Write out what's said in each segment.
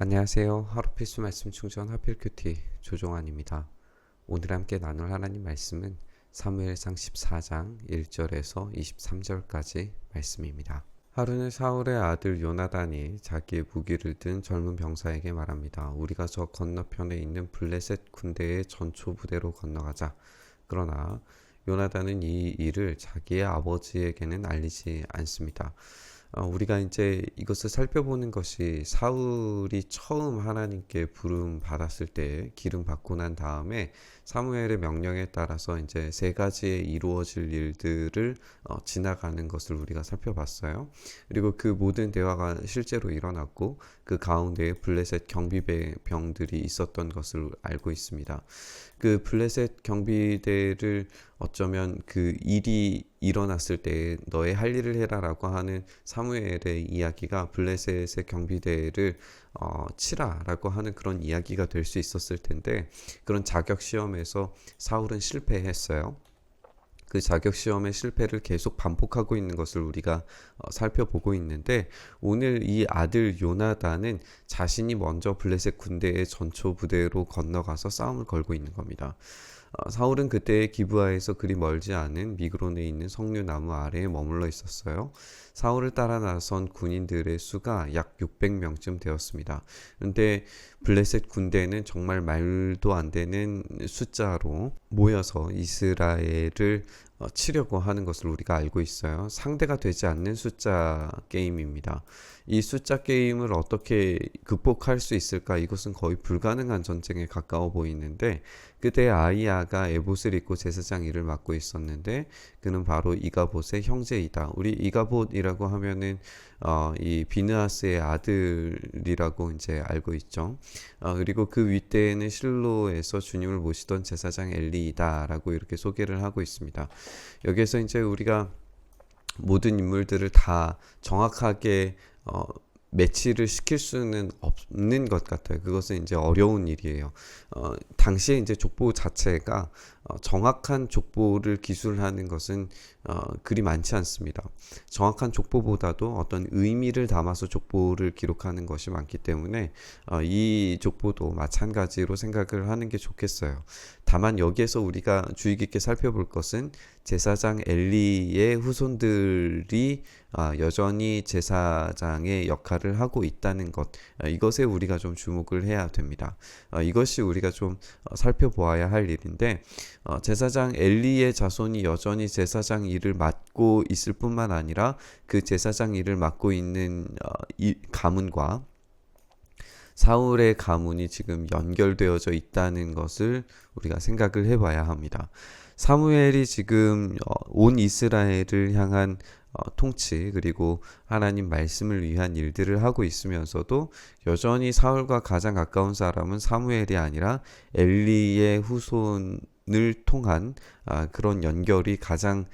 안녕하세요. 하루 필수 말씀 충전 하필 큐티 조종환입니다. 오늘 함께 나눌 하나님 말씀은 사무엘상 14장 1절에서 23절까지 말씀입니다. 하루는 사울의 아들 요나단이 자기의 무기를 든 젊은 병사에게 말합니다. 우리가 저 건너편에 있는 블레셋 군대의 전초 부대로 건너가자. 그러나 요나단은 이 일을 자기의 아버지에게는 알리지 않습니다. 우리가 이제 이것을 살펴보는 것이 사울이 처음 하나님께 부름 받았을 때 기름 받고 난 다음에 사무엘의 명령에 따라서 이제 세 가지의 이루어질 일들을 지나가는 것을 우리가 살펴봤어요. 그리고 그 모든 대화가 실제로 일어났고 그 가운데에 블레셋 경비병들이 있었던 것을 알고 있습니다. 그 블레셋 경비대를 어쩌면 그 일이 일어났을 때 너의 할 일을 해라라고 하는 사무엘의 이야기가 블레셋의 경비대를 치라라고 하는 그런 이야기가 될 수 있었을 텐데, 그런 자격 시험에서 사울은 실패했어요. 그 자격 시험의 실패를 계속 반복하고 있는 것을 우리가 살펴보고 있는데, 오늘 이 아들 요나단은 자신이 먼저 블레셋 군대의 전초 부대로 건너가서 싸움을 걸고 있는 겁니다. 사울은 그때 기브아에서 그리 멀지 않은 미그론에 있는 석류나무 아래에 머물러 있었어요. 사울을 따라 나선 군인들의 수가 약 600명쯤 되었습니다. 그런데 블레셋 군대는 정말 말도 안 되는 숫자로 모여서 이스라엘을 치려고 하는 것을 우리가 알고 있어요. 상대가 되지 않는 숫자 게임입니다. 이 숫자 게임을 어떻게 극복할 수 있을까? 이것은 거의 불가능한 전쟁에 가까워 보이는데, 그때 아이야가 에봇을 입고 제사장 일을 맡고 있었는데, 그는 바로 이가봇의 형제이다. 우리 이가봇이라고 하면은 이 비느하스의 아들이라고 이제 알고 있죠. 그리고 그 윗대에는 실로에서 주님을 모시던 제사장 엘리이다라고 이렇게 소개를 하고 있습니다. 여기에서 이제 우리가 모든 인물들을 다 정확하게 매치를 시킬 수는 없는 것 같아요. 그것은 이제 어려운 일이에요. 당시에 이제 족보 자체가 정확한 족보를 기술하는 것은 그리 많지 않습니다. 정확한 족보보다도 어떤 의미를 담아서 족보를 기록하는 것이 많기 때문에 이 족보도 마찬가지로 생각을 하는 게 좋겠어요. 다만 여기에서 우리가 주의 깊게 살펴볼 것은 제사장 엘리의 후손들이 여전히 제사장의 역할을 하고 있다는 것, 이것에 우리가 좀 주목을 해야 됩니다. 이것이 우리가 좀 살펴보아야 할 일인데, 제사장 엘리의 자손이 여전히 제사장 일을 맡고 있을 뿐만 아니라 그 제사장 일을 맡고 있는 가문과 사울의 가문이 지금 연결되어져 있다는 것을 우리가 생각을 해봐야 합니다. 사무엘이 지금 온 이스라엘을 향한 통치, 그리고 하나님 말씀을 위한 일들을 하고 있으면서도 여전히 사울과 가장 가까운 사람은 사무엘이 아니라 엘리의 후손을 통한 그런 연결이 가장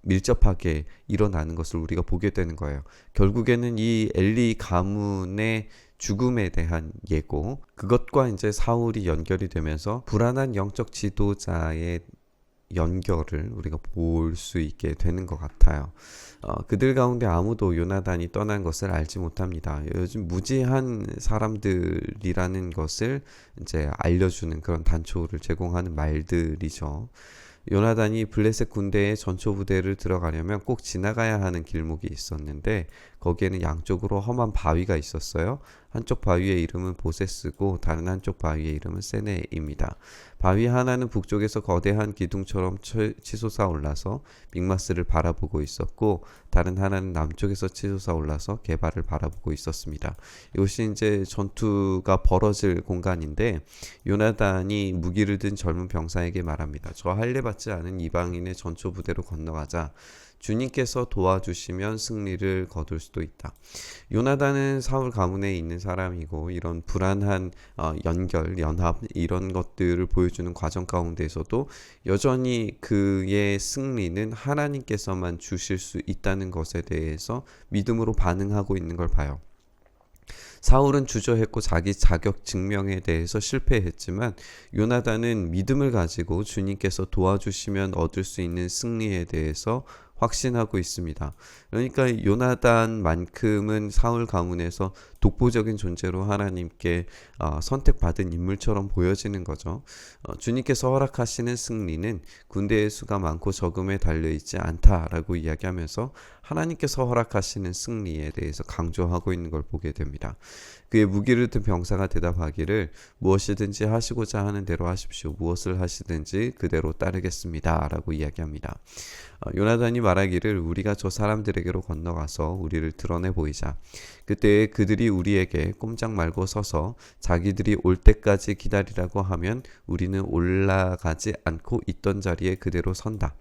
밀접하게 일어나는 것을 우리가 보게 되는 거예요. 결국에는 이 엘리 가문의 죽음에 대한 예고, 그것과 이제 사울이 연결이 되면서 불안한 영적 지도자의 연결을 우리가 볼 수 있게 되는 것 같아요. 그들 가운데 아무도 요나단이 떠난 것을 알지 못합니다. 요즘 무지한 사람들이라는 것을 이제 알려주는 그런 단초를 제공하는 말들이죠. 요나단이 블레셋 군대의 전초 부대를 들어가려면 꼭 지나가야 하는 길목이 있었는데, 거기에는 양쪽으로 험한 바위가 있었어요. 한쪽 바위의 이름은 보세스고 다른 한쪽 바위의 이름은 세네입니다. 바위 하나는 북쪽에서 거대한 기둥처럼 치솟아 올라서 믹마스를 바라보고 있었고, 다른 하나는 남쪽에서 치솟아 올라서 게발을 바라보고 있었습니다. 이것이 이제 전투가 벌어질 공간인데, 요나단이 무기를 든 젊은 병사에게 말합니다. 저 할례 받지 않은 이방인의 전초 부대로 건너가자. 주님께서 도와주시면 승리를 거둘 수도 있다. 요나단은 사울 가문에 있는 사람이고, 이런 불안한 연결, 연합, 이런 것들을 보여주는 과정 가운데에서도 여전히 그의 승리는 하나님께서만 주실 수 있다는 것에 대해서 믿음으로 반응하고 있는 걸 봐요. 사울은 주저했고 자기 자격 증명에 대해서 실패했지만, 요나단은 믿음을 가지고 주님께서 도와주시면 얻을 수 있는 승리에 대해서 확신하고 있습니다. 그러니까 요나단만큼은 사울 가문에서 독보적인 존재로 하나님께 선택받은 인물처럼 보여지는 거죠. 주님께서 허락하시는 승리는 군대의 수가 많고 적음에 달려있지 않다라고 이야기하면서 하나님께서 허락하시는 승리에 대해서 강조하고 있는 걸 보게 됩니다. 그의 무기를 든 병사가 대답하기를 무엇이든지 하시고자 하는 대로 하십시오. 무엇을 하시든지 그대로 따르겠습니다. 라고 이야기합니다. 요나단이 말하기를 우리가 저 사람들에게로 건너가서 우리를 드러내 보이자. 그때 그들이 우리에게 꼼짝 말고 서서 자기들이 올 때까지 기다리라고 하면 우리는 올라가지 않고 있던 자리에 그대로 선다.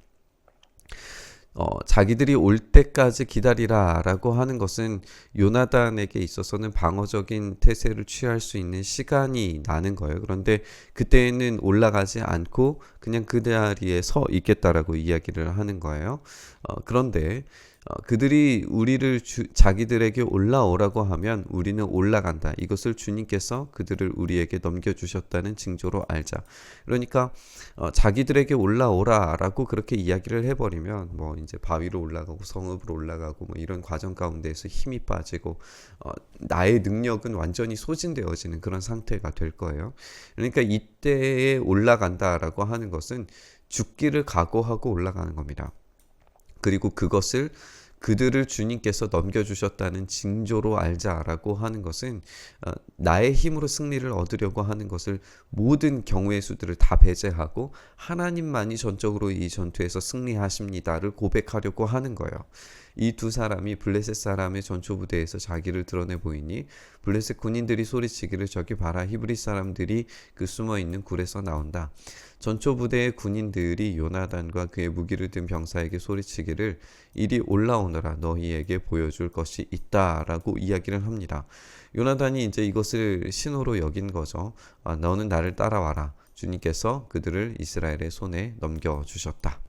자기들이 올 때까지 기다리라 라고 하는 것은 요나단에게 있어서는 방어적인 태세를 취할 수 있는 시간이 나는 거예요. 그런데 그때는 올라가지 않고 그냥 그 자리에 서 있겠다라고 이야기를 하는 거예요. 그런데 그들이 우리를 자기들에게 올라오라고 하면 우리는 올라간다. 이것을 주님께서 그들을 우리에게 넘겨주셨다는 징조로 알자. 그러니까 자기들에게 올라오라라고 그렇게 이야기를 해버리면 뭐 이제 바위로 올라가고 성읍으로 올라가고 뭐 이런 과정 가운데에서 힘이 빠지고 나의 능력은 완전히 소진되어지는 그런 상태가 될 거예요. 그러니까 이때에 올라간다라고 하는 것은 죽기를 각오하고 올라가는 겁니다. 그리고 그것을 그들을 주님께서 넘겨주셨다는 징조로 알자라고 하는 것은 나의 힘으로 승리를 얻으려고 하는 것을 모든 경우의 수들을 다 배제하고 하나님만이 전적으로 이 전투에서 승리하십니다를 고백하려고 하는 거예요. 이 두 사람이 블레셋 사람의 전초부대에서 자기를 드러내 보이니 블레셋 군인들이 소리치기를 저기 봐라 히브리 사람들이 그 숨어있는 굴에서 나온다. 전초부대의 군인들이 요나단과 그의 무기를 든 병사에게 소리치기를 이리 올라오너라 너희에게 보여줄 것이 있다라고 이야기를 합니다. 요나단이 이제 이것을 신호로 여긴 거죠. 너는 나를 따라와라. 주님께서 그들을 이스라엘의 손에 넘겨주셨다.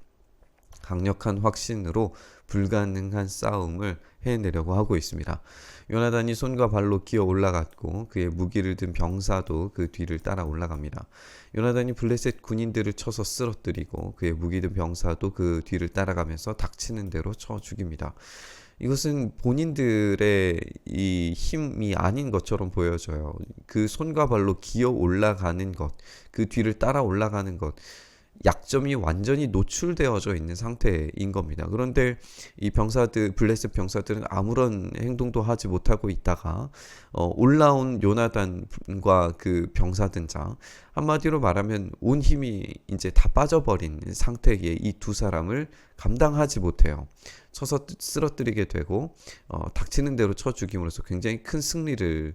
강력한 확신으로 불가능한 싸움을 해내려고 하고 있습니다. 요나단이 손과 발로 기어 올라갔고 그의 무기를 든 병사도 그 뒤를 따라 올라갑니다. 요나단이 블레셋 군인들을 쳐서 쓰러뜨리고 그의 무기 든 병사도 그 뒤를 따라가면서 닥치는 대로 쳐 죽입니다. 이것은 본인들의 이 힘이 아닌 것처럼 보여져요. 그 손과 발로 기어 올라가는 것, 그 뒤를 따라 올라가는 것, 약점이 완전히 노출되어져 있는 상태인 겁니다. 그런데 이 병사들, 블레셋 병사들은 아무런 행동도 하지 못하고 있다가 올라온 요나단과 그 병사든자, 한마디로 말하면 온 힘이 이제 다 빠져버린 상태의 이 두 사람을 감당하지 못해요. 쳐서 쓰러뜨리게 되고 닥치는 대로 쳐 죽임으로써 굉장히 큰 승리를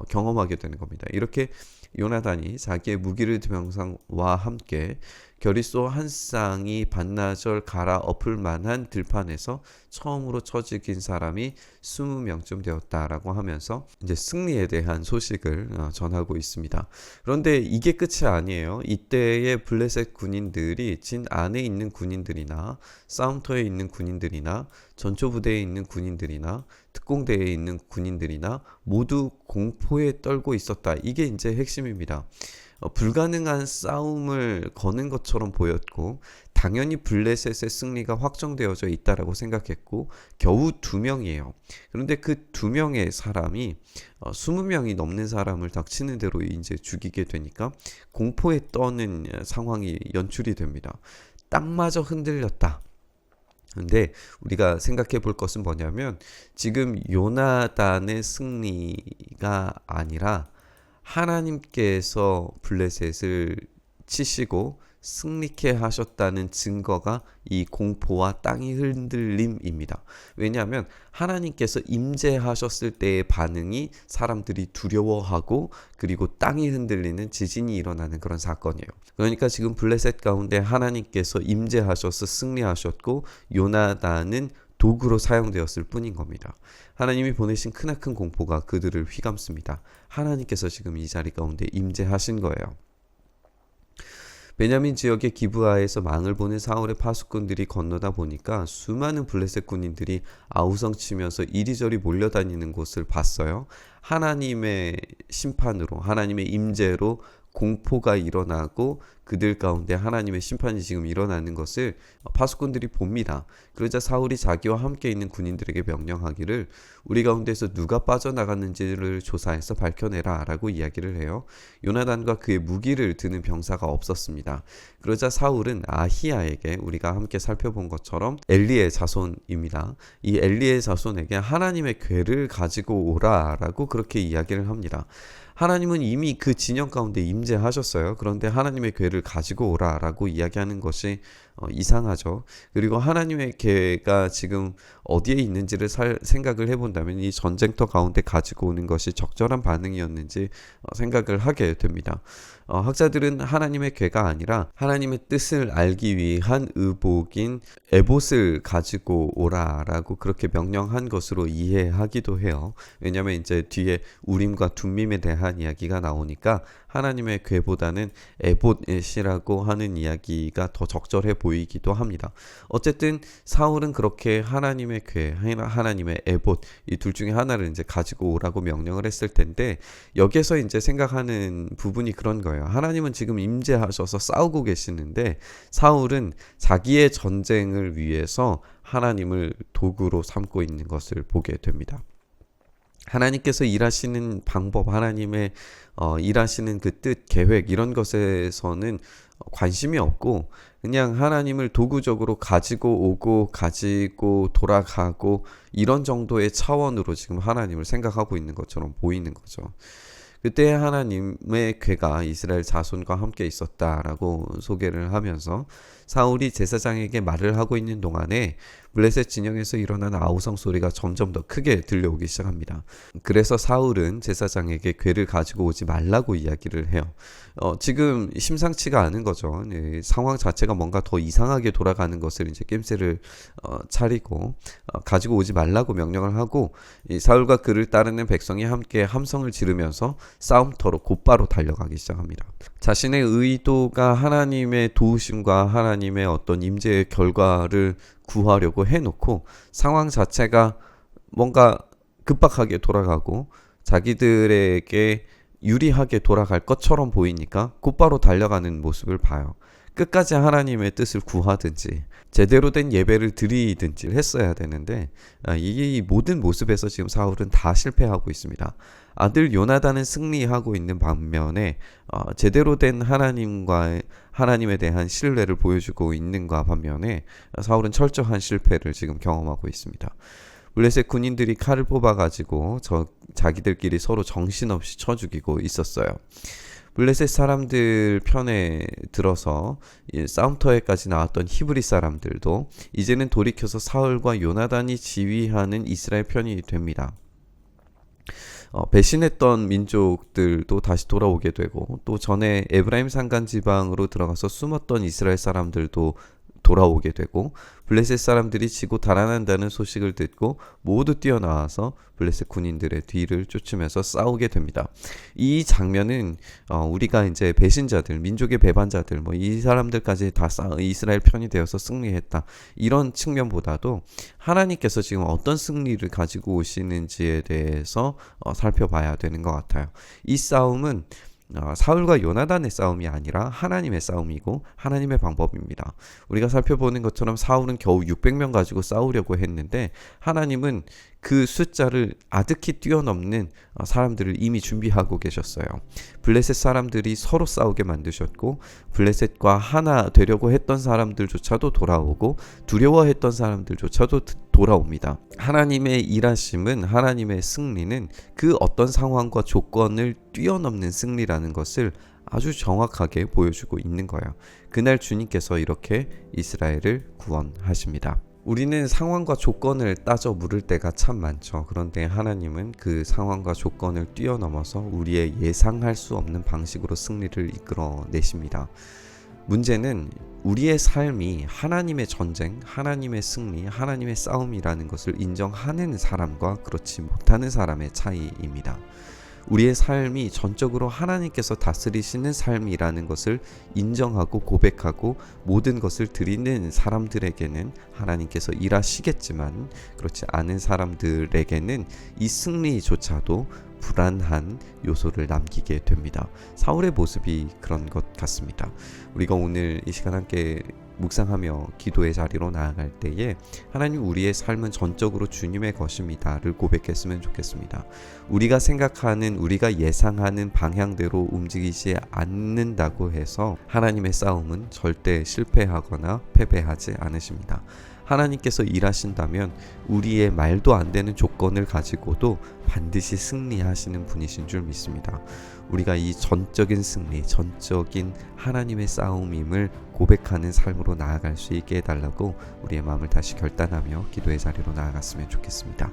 경험하게 되는 겁니다. 이렇게 요나단이 자기의 무기를 든 병사와 함께 겨리소 한 쌍이 반나절 갈아엎을 만한 들판에서 처음으로 쳐 죽인 사람이 20명쯤 되었다라고 하면서 이제 승리에 대한 소식을 전하고 있습니다. 그런데 이게 끝이 아니에요. 이때의 블레셋 군인들이 진 안에 있는 군인들이나 싸움터에 있는 군인들이나 전초부대에 있는 군인들이나 특공대에 있는 군인들이나 모두 공포에 떨고 있었다. 이게 이제 핵심입니다. 불가능한 싸움을 거는 것처럼 보였고 당연히 블레셋의 승리가 확정되어져 있다라고 생각했고 겨우 2명이에요. 그런데 그 2명의 사람이 20명이 넘는 사람을 닥치는 대로 이제 죽이게 되니까 공포에 떠는 상황이 연출이 됩니다. 땅마저 흔들렸다. 근데 우리가 생각해 볼 것은 뭐냐면 지금 요나단의 승리가 아니라 하나님께서 블레셋을 치시고 승리케 하셨다는 증거가 이 공포와 땅이 흔들림입니다. 왜냐하면 하나님께서 임재하셨을 때의 반응이 사람들이 두려워하고 그리고 땅이 흔들리는 지진이 일어나는 그런 사건이에요. 그러니까 지금 블레셋 가운데 하나님께서 임재하셔서 승리하셨고 요나단은 도구로 사용되었을 뿐인 겁니다. 하나님이 보내신 크나큰 공포가 그들을 휘감습니다. 하나님께서 지금 이 자리 가운데 임재하신 거예요. 베냐민 지역의 기브아에서 망을 보는 사울의 파수꾼들이 건너다 보니까 수많은 블레셋 군인들이 아우성치면서 이리저리 몰려다니는 곳을 봤어요. 하나님의 심판으로, 하나님의 임재로 공포가 일어나고 그들 가운데 하나님의 심판이 지금 일어나는 것을 파수꾼들이 봅니다. 그러자 사울이 자기와 함께 있는 군인들에게 명령하기를 우리 가운데서 누가 빠져나갔는지를 조사해서 밝혀내라 라고 이야기를 해요. 요나단과 그의 무기를 드는 병사가 없었습니다. 그러자 사울은 아히야에게, 우리가 함께 살펴본 것처럼 엘리의 자손입니다. 이 엘리의 자손에게 하나님의 궤를 가지고 오라 라고 그렇게 이야기를 합니다. 하나님은 이미 그 진영 가운데 임재하셨어요. 그런데 하나님의 궤를 가지고 오라 라고 이야기하는 것이 이상하죠. 그리고 하나님의 궤가 지금 어디에 있는지를 생각을 해본다면 이 전쟁터 가운데 가지고 오는 것이 적절한 반응이었는지 생각을 하게 됩니다. 학자들은 하나님의 궤가 아니라 하나님의 뜻을 알기 위한 의복인 에봇을 가지고 오라라고 그렇게 명령한 것으로 이해하기도 해요. 왜냐하면 이제 뒤에 우림과 둠밈에 대한 이야기가 나오니까 하나님의 궤보다는 에봇이라고 하는 이야기가 더 적절해 보이기도 합니다. 어쨌든 사울은 그렇게 하나님의 궤, 하나님의 에봇 이 둘 중에 하나를 이제 가지고 오라고 명령을 했을 텐데 여기에서 이제 생각하는 부분이 그런 거예요. 하나님은 지금 임재하셔서 싸우고 계시는데 사울은 자기의 전쟁을 위해서 하나님을 도구로 삼고 있는 것을 보게 됩니다. 하나님께서 일하시는 방법, 하나님의 일하시는 그 뜻, 계획 이런 것에서는 관심이 없고 그냥 하나님을 도구적으로 가지고 오고 가지고 돌아가고 이런 정도의 차원으로 지금 하나님을 생각하고 있는 것처럼 보이는 거죠. 그때 하나님의 궤가 이스라엘 자손과 함께 있었다라고 소개를 하면서 사울이 제사장에게 말을 하고 있는 동안에 블레셋 진영에서 일어난 아우성 소리가 점점 더 크게 들려오기 시작합니다. 그래서 사울은 제사장에게 궤를 가지고 오지 말라고 이야기를 해요. 지금 심상치가 않은 거죠. 네, 상황 자체가 뭔가 더 이상하게 돌아가는 것을 이제 낌새를 차리고 가지고 오지 말라고 명령을 하고 이 사울과 그를 따르는 백성이 함께 함성을 지르면서 싸움터로 곧바로 달려가기 시작합니다. 자신의 의도가 하나님의 도우심과 하나님의 어떤 임재의 결과를 구하려고 해놓고 상황 자체가 뭔가 급박하게 돌아가고 자기들에게 유리하게 돌아갈 것처럼 보이니까 곧바로 달려가는 모습을 봐요. 끝까지 하나님의 뜻을 구하든지 제대로 된 예배를 드리든지 했어야 되는데 이 모든 모습에서 지금 사울은 다 실패하고 있습니다. 아들 요나단은 승리하고 있는 반면에 제대로 된 하나님에 대한 신뢰를 보여주고 있는가 반면에 사울은 철저한 실패를 지금 경험하고 있습니다. 블레셋 군인들이 칼을 뽑아가지고 자기들끼리 서로 정신없이 쳐 죽이고 있었어요. 블레셋 사람들 편에 들어서 싸움터에까지 나왔던 히브리 사람들도 이제는 돌이켜서 사울과 요나단이 지휘하는 이스라엘 편이 됩니다. 배신했던 민족들도 다시 돌아오게 되고 또 전에 에브라임 산간 지방으로 들어가서 숨었던 이스라엘 사람들도 돌아오게 되고 블레셋 사람들이 지고 달아난다는 소식을 듣고 모두 뛰어나와서 블레셋 군인들의 뒤를 쫓으면서 싸우게 됩니다. 이 장면은 우리가 이제 배신자들, 민족의 배반자들, 이 사람들까지 다 이스라엘 편이 되어서 승리했다 이런 측면보다도 하나님께서 지금 어떤 승리를 가지고 오시는지에 대해서 살펴봐야 되는 것 같아요. 이 싸움은 사울과 요나단의 싸움이 아니라 하나님의 싸움이고 하나님의 방법입니다. 우리가 살펴보는 것처럼 사울은 겨우 600명 가지고 싸우려고 했는데 하나님은 그 숫자를 아득히 뛰어넘는 사람들을 이미 준비하고 계셨어요. 블레셋 사람들이 서로 싸우게 만드셨고 블레셋과 하나 되려고 했던 사람들조차도 돌아오고 두려워했던 사람들조차도 돌아옵니다. 하나님의 일하심은, 하나님의 승리는 그 어떤 상황과 조건을 뛰어넘는 승리라는 것을 아주 정확하게 보여주고 있는 거예요. 그날 주님께서 이렇게 이스라엘을 구원하십니다. 우리는 상황과 조건을 따져 물을 때가 참 많죠. 그런데 하나님은 그 상황과 조건을 뛰어넘어서 우리의 예상할 수 없는 방식으로 승리를 이끌어내십니다. 문제는 우리의 삶이 하나님의 전쟁, 하나님의 승리, 하나님의 싸움이라는 것을 인정하는 사람과 그렇지 못하는 사람의 차이입니다. 우리의 삶이 전적으로 하나님께서 다스리시는 삶이라는 것을 인정하고 고백하고 모든 것을 드리는 사람들에게는 하나님께서 일하시겠지만, 그렇지 않은 사람들에게는 이 승리조차도 불안한 요소를 남기게 됩니다. 사울의 모습이 그런 것 같습니다. 우리가 오늘 이 시간 함께 묵상하며 기도의 자리로 나아갈 때에 하나님, 우리의 삶은 전적으로 주님의 것입니다를 고백했으면 좋겠습니다. 우리가 생각하는, 우리가 예상하는 방향대로 움직이지 않는다고 해서 하나님의 싸움은 절대 실패하거나 패배하지 않으십니다. 하나님께서 일하신다면 우리의 말도 안 되는 조건을 가지고도 반드시 승리하시는 분이신 줄 믿습니다. 우리가 이 전적인 승리, 전적인 하나님의 싸움임을 고백하는 삶으로 나아갈 수 있게 해달라고 우리의 마음을 다시 결단하며 기도의 자리로 나아갔으면 좋겠습니다.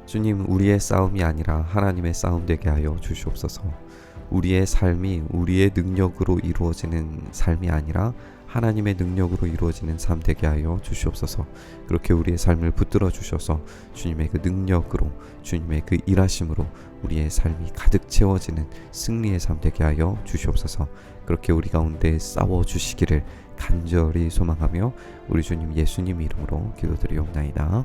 주님, 우리의 싸움이 아니라 하나님의 싸움 되게 하여 주시옵소서. 우리의 삶이 우리의 능력으로 이루어지는 삶이 아니라 하나님의 능력으로 이루어지는 삶 되게 하여 주시옵소서. 그렇게 우리의 삶을 붙들어 주셔서 주님의 그 능력으로, 주님의 그 일하심으로 우리의 삶이 가득 채워지는 승리의 삶 되게 하여 주시옵소서. 그렇게 우리 가운데 싸워 주시기를 간절히 소망하며 우리 주님 예수님 이름으로 기도드리옵나이다.